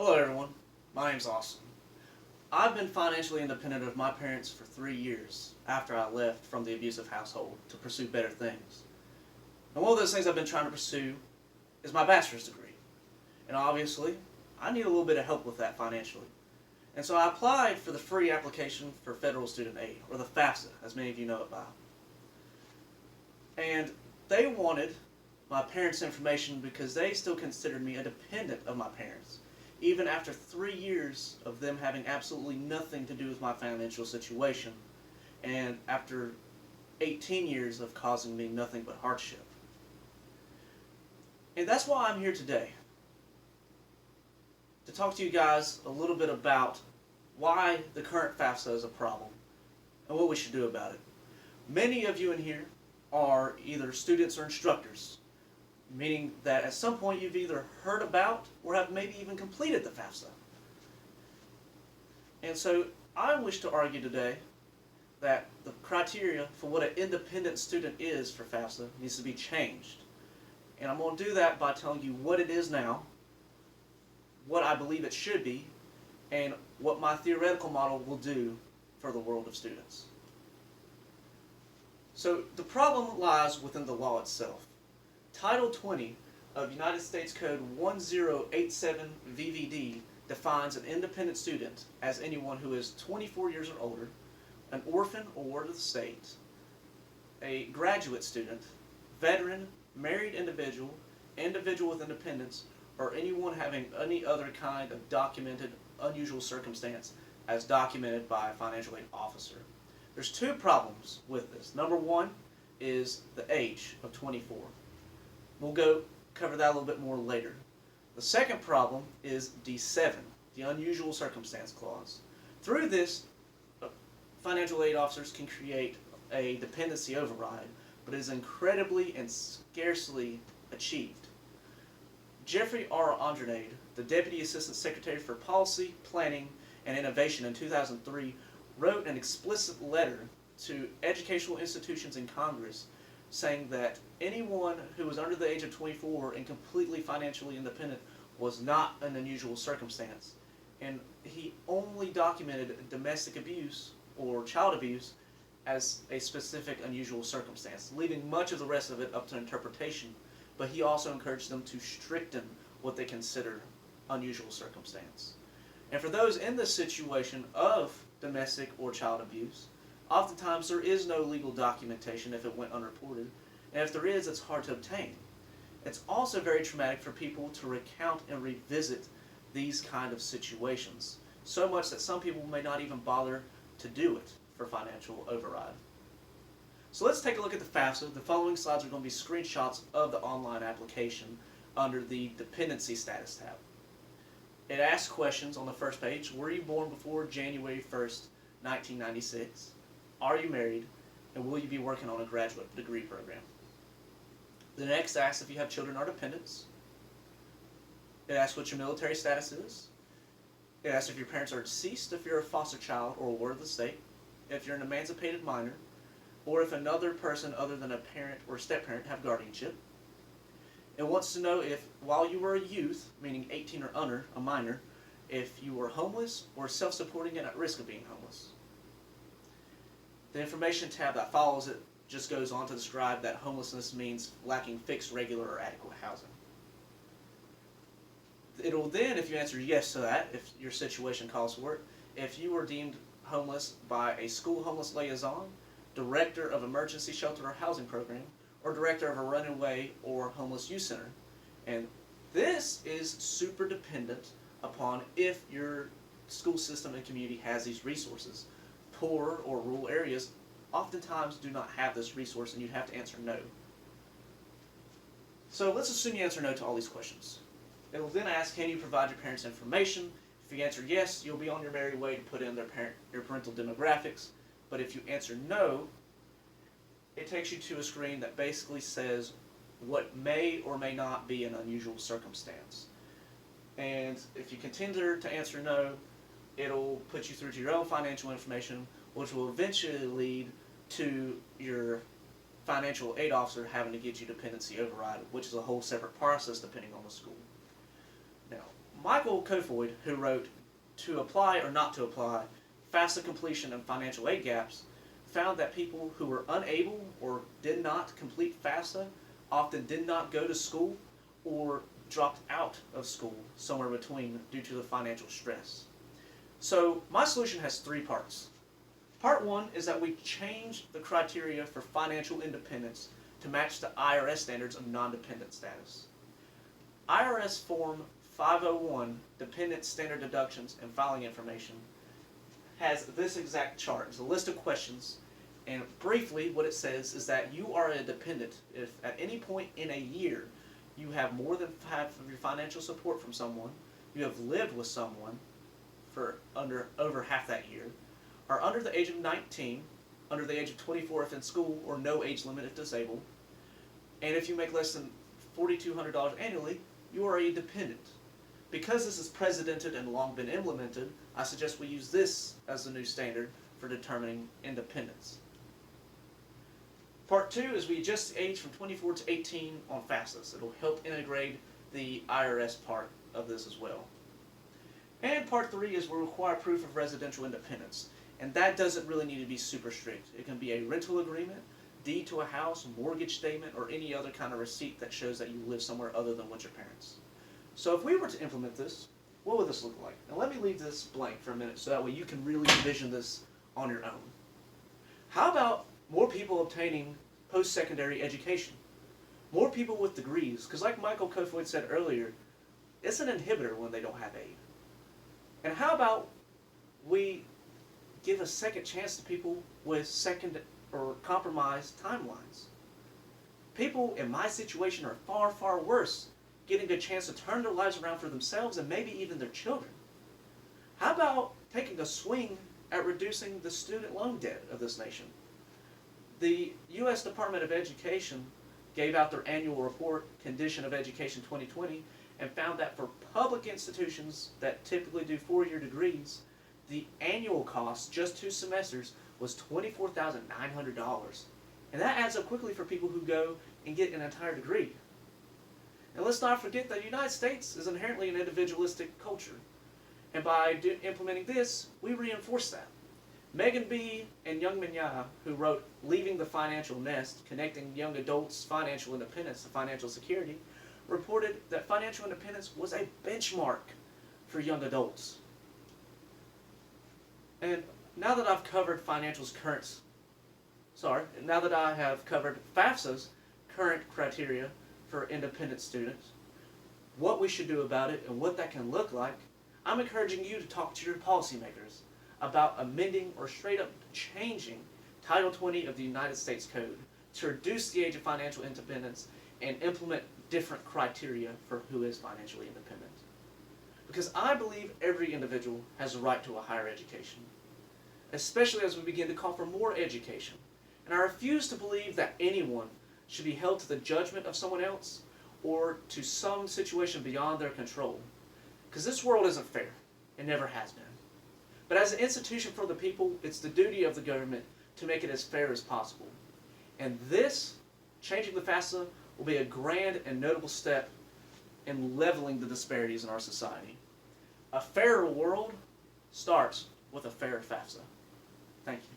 Hello everyone, my name's Austin. I've been financially independent of my parents for 3 years after I left from the abusive household to pursue better things. And one of those things I've been trying to pursue is my bachelor's degree. And obviously, I need a little bit of help with that financially. And so I applied for the free application for federal student aid, or the FAFSA, as many of you know it by. And they wanted my parents' information because they still considered me a dependent of my parents, even after 3 years of them having absolutely nothing to do with my financial situation, and after 18 years of causing me nothing but hardship. And that's why I'm here today, to talk to you guys a little bit about why the current FAFSA is a problem and what we should do about it. Many of you in here are either students or instructors, meaning that at some point you've either heard about or have maybe even completed the FAFSA. And so I wish to argue today that the criteria for what an independent student is for FAFSA needs to be changed. And I'm going to do that by telling you what it is now, what I believe it should be, and what my theoretical model will do for the world of students. So the problem lies within the law itself. Title 20 of United States Code 1087 VVD defines an independent student as anyone who is 24 years or older, an orphan or ward of the state, a graduate student, veteran, married individual, individual with independence, or anyone having any other kind of documented unusual circumstance as documented by a financial aid officer. There's two problems with this. Number one is the age of 24. We'll cover that a little bit more later. The second problem is D7, the unusual circumstance clause. Through this, financial aid officers can create a dependency override, but it is incredibly and scarcely achieved. Jeffrey R. Andrade, the Deputy Assistant Secretary for Policy, Planning, and Innovation in 2003, wrote an explicit letter to educational institutions in Congress saying that anyone who was under the age of 24 and completely financially independent was not an unusual circumstance. And he only documented domestic abuse or child abuse as a specific unusual circumstance, leaving much of the rest of it up to interpretation. But he also encouraged them to stricten what they consider unusual circumstance. And for those in the situation of domestic or child abuse, oftentimes there is no legal documentation if it went unreported, and if there is, it's hard to obtain. It's also very traumatic for people to recount and revisit these kind of situations, so much that some people may not even bother to do it for financial override. So let's take a look at the FAFSA. The following slides are going to be screenshots of the online application under the Dependency Status tab. It asks questions on the first page. Were you born before January 1st, 1996? Are you married? And will you be working on a graduate degree program? The next asks if you have children or dependents. It asks what your military status is. It asks if your parents are deceased, if you're a foster child or a ward of the state, if you're an emancipated minor, or if another person other than a parent or step-parent have guardianship. It wants to know if, while you were a youth, meaning 18 or under, a minor, if you were homeless or self-supporting and at risk of being homeless. The information tab that follows it just goes on to describe that homelessness means lacking fixed, regular, or adequate housing. It will then, if you answer yes to that, if your situation calls for it, if you were deemed homeless by a school homeless liaison, director of emergency shelter or housing program, or director of a runaway or homeless youth center. And this is super dependent upon if your school system and community has these resources. Poor or rural areas oftentimes do not have this resource, and you'd have to answer no. So let's assume you answer no to all these questions. It will then ask, can you provide your parents' information? If you answer yes, you'll be on your merry way to put in your parental demographics. But if you answer no, it takes you to a screen that basically says what may or may not be an unusual circumstance. And if you continue to answer no, it'll put you through to your own financial information, which will eventually lead to your financial aid officer having to get you dependency override, which is a whole separate process depending on the school. Now, Michael Kofoid, who wrote To Apply or Not to Apply, FAFSA Completion and Financial Aid Gaps, found that people who were unable or did not complete FAFSA often did not go to school or dropped out of school somewhere between due to the financial stress. So my solution has three parts. Part one is that we change the criteria for financial independence to match the IRS standards of non-dependent status. IRS Form 501, Dependent Standard Deductions and Filing Information, has this exact chart. It's a list of questions, and briefly what it says is that you are a dependent if at any point in a year you have more than half of your financial support from someone, you have lived with someone for over half that year, are under the age of 19, under the age of 24 if in school, or no age limit if disabled, and if you make less than $4,200 annually, you are a dependent. Because this is precedented and long been implemented, I suggest we use this as the new standard for determining independence. Part two is we adjust the age from 24 to 18 on FAFSA. It'll help integrate the IRS part of this as well. And part three is we require proof of residential independence. And that doesn't really need to be super strict. It can be a rental agreement, deed to a house, mortgage statement, or any other kind of receipt that shows that you live somewhere other than with your parents. So if we were to implement this, what would this look like? Now let me leave this blank for a minute so that way you can really envision this on your own. How about more people obtaining post-secondary education? More people with degrees, because like Michael Kofoid said earlier, it's an inhibitor when they don't have aid. And how about we give a second chance to people with second or compromised timelines? People in my situation are far, far worse, getting a chance to turn their lives around for themselves and maybe even their children. How about taking a swing at reducing the student loan debt of this nation? The U.S. Department of Education gave out their annual report, Condition of Education 2020, and found that for public institutions that typically do four-year degrees, the annual cost, just 2 semesters, was $24,900. And that adds up quickly for people who go and get an entire degree. And let's not forget that the United States is inherently an individualistic culture. And by implementing this, we reinforce that. Megan B. and Youngmin Ya, who wrote Leaving the Financial Nest, Connecting Young Adults' Financial Independence to Financial Security, reported that financial independence was a benchmark for young adults. And now that I've covered now that I have covered FAFSA's current criteria for independent students, what we should do about it and what that can look like, I'm encouraging you to talk to your policymakers about amending or straight up changing Title 20 of the United States Code to reduce the age of financial independence and implement different criteria for who is financially independent. Because I believe every individual has a right to a higher education, especially as we begin to call for more education. And I refuse to believe that anyone should be held to the judgment of someone else or to some situation beyond their control. Because this world isn't fair. It never has been. But as an institution for the people, it's the duty of the government to make it as fair as possible. And this, changing the FAFSA, will be a grand and notable step in leveling the disparities in our society. A fairer world starts with a fairer FAFSA. Thank you.